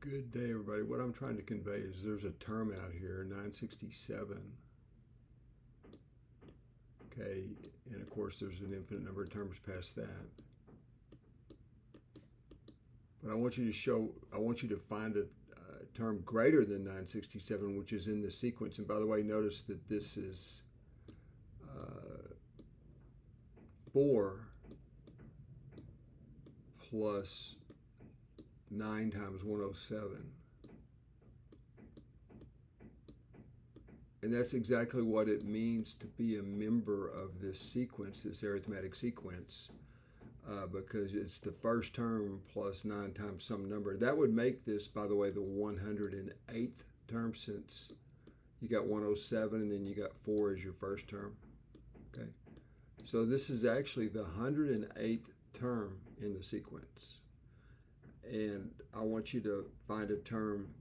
Good day, everybody. What I'm trying to convey is there's a term out here, 967. Okay, and of course there's an infinite number of terms past that. But I want you to find a term greater than 967, which is in the sequence. And by the way, notice that this is 4 plus 9 times 107. And that's exactly what it means to be a member of this sequence, this arithmetic sequence, because it's the first term plus 9 times some number. That would make this, by the way, the 108th term, since you got 107 and then you got 4 as your first term. Okay, so this is actually the 108th term in the sequence. And I want you to find a term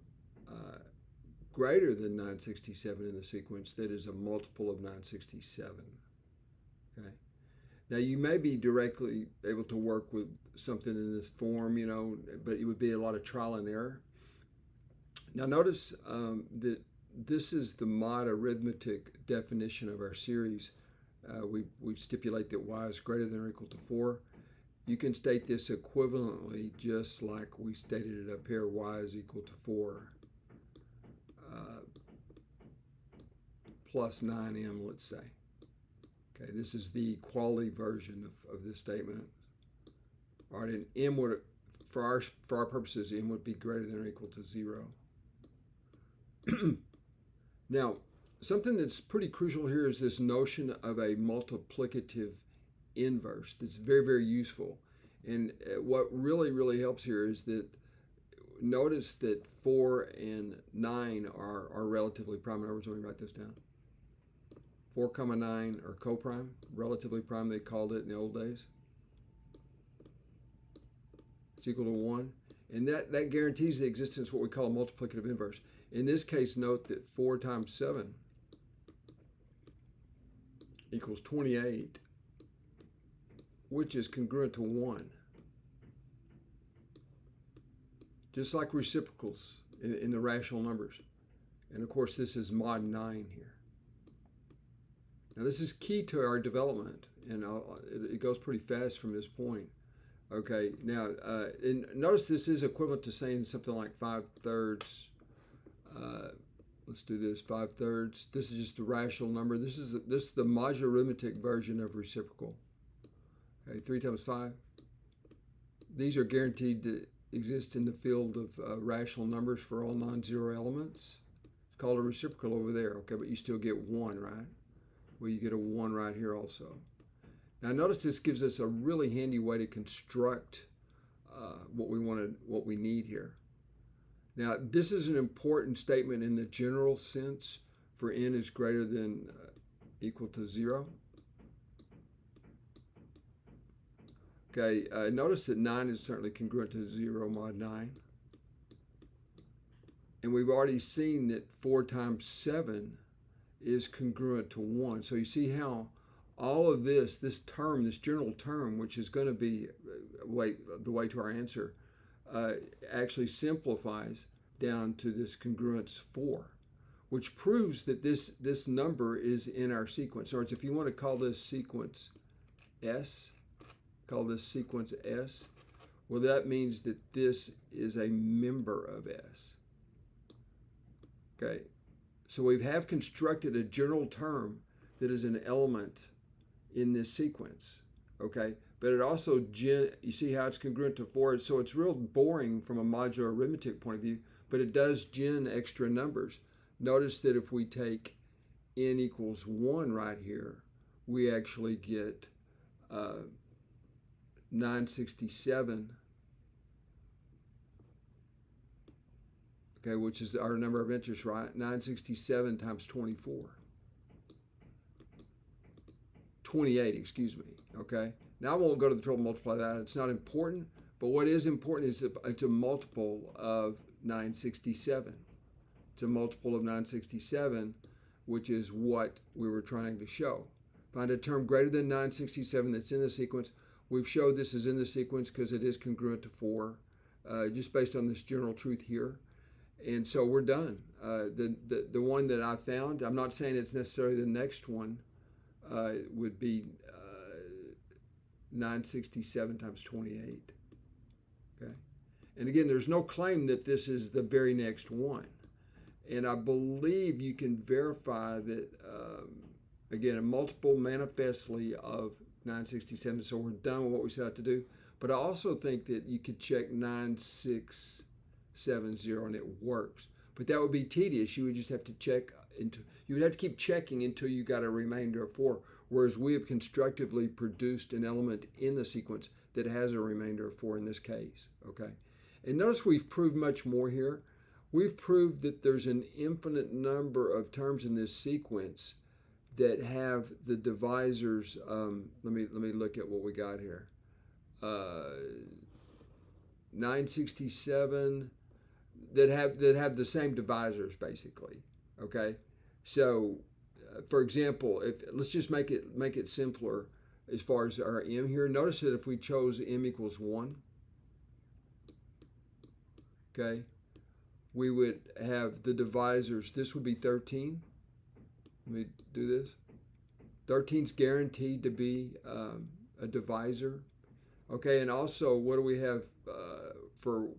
greater than 967 in the sequence that is a multiple of 967. Okay. Now you may be directly able to work with something in this form, but it would be a lot of trial and error. Now notice that this is the mod arithmetic definition of our series. We stipulate that y is greater than or equal to 4. You can state this equivalently just like we stated it up here, y is equal to 4 plus 9m, let's say. Okay, this is the equality version of this statement. All right, and m would, for our purposes, m would be greater than or equal to 0. Now, something that's pretty crucial here is this notion of a multiplicative inverse. That's very, very useful. And what really helps here is that notice that 4 and 9 are relatively prime numbers. Let me write this down. 4, 9 are coprime, relatively prime, they called it in the old days. It's equal to 1. And that guarantees the existence of what we call a multiplicative inverse. In this case, note that 4 times 7 equals 28, which is congruent to 1. Just like reciprocals in the rational numbers. And of course, this is mod 9 here. Now this is key to our development, and it goes pretty fast from this point. Okay, now and notice this is equivalent to saying something like 5/3. Let's do this, 5/3. This is just a rational number. This is the modular arithmetic version of reciprocal. Okay, 3 times 5. These are guaranteed to exist in the field of rational numbers for all non-zero elements. It's called a reciprocal over there, okay, but you still get 1, right? Well, you get a 1 right here also. Now notice this gives us a really handy way to construct what we need here. Now this is an important statement in the general sense for n is greater than equal to 0. Okay, notice that 9 is certainly congruent to 0 mod 9. And we've already seen that 4 times 7 is congruent to 1. So you see how all of this term, this general term, which is going to be the way to our answer, actually simplifies down to this congruence 4, which proves that this number is in our sequence. Or if you want to call this sequence S, call this sequence S, well, that means that this is a member of S. Okay, so we have constructed a general term that is an element in this sequence. Okay, but it also, you see how it's congruent to 4, so it's real boring from a modular arithmetic point of view, but it does gen extra numbers. Notice that if we take n equals 1 right here, we actually get 967, okay, which is our number of interest, right? 967 times 24. 28, excuse me, okay? Now I won't go to the trouble to multiply that. It's not important, but what is important is that it's a multiple of 967. It's a multiple of 967, which is what we were trying to show. Find a term greater than 967 that's in the sequence. We've showed this is in the sequence because it is congruent to 4. just based on this general truth here. And so we're done. The one that I found, I'm not saying it's necessarily the next one, would be 967 times 28. Okay. And again, there's no claim that this is the very next one. And I believe you can verify that, again, a multiple manifestly of 967. So we're done with what we set out to do. But I also think that you could check 9670 and it works. But that would be tedious. You would just have to check you would have to keep checking until you got a remainder of 4. Whereas we have constructively produced an element in the sequence that has a remainder of 4 in this case. Okay. And notice we've proved much more here. We've proved that there's an infinite number of terms in this sequence that have the divisors. Let me look at what we got here. 967 that have the same divisors basically. Okay, so for example, let's just make it simpler as far as our m here. Notice that if we chose m equals 1, okay, we would have the divisors. This would be 13. Let me do this. 13 is guaranteed to be a divisor. Okay, and also what do we have for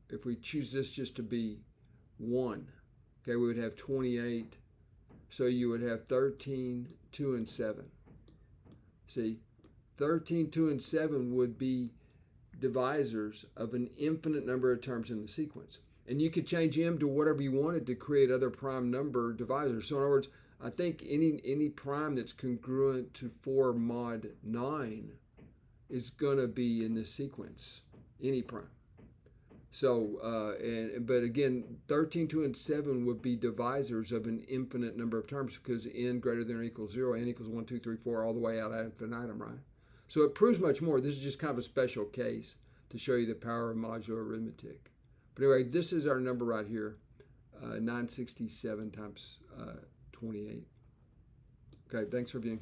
if we choose this just to be 1? Okay, we would have 28. So you would have 13, 2, and 7. See, 13, 2, and 7 would be divisors of an infinite number of terms in the sequence. And you could change m to whatever you wanted to create other prime number divisors. So in other words, I think any prime that's congruent to 4 mod 9 is going to be in this sequence, any prime. So, but again, 13, 2, and 7 would be divisors of an infinite number of terms because n greater than or equals 0, n equals 1, 2, 3, 4, all the way out ad infinitum, right? So it proves much more. This is just kind of a special case to show you the power of modular arithmetic. But anyway, this is our number right here, 967 times 28. Okay, thanks for viewing.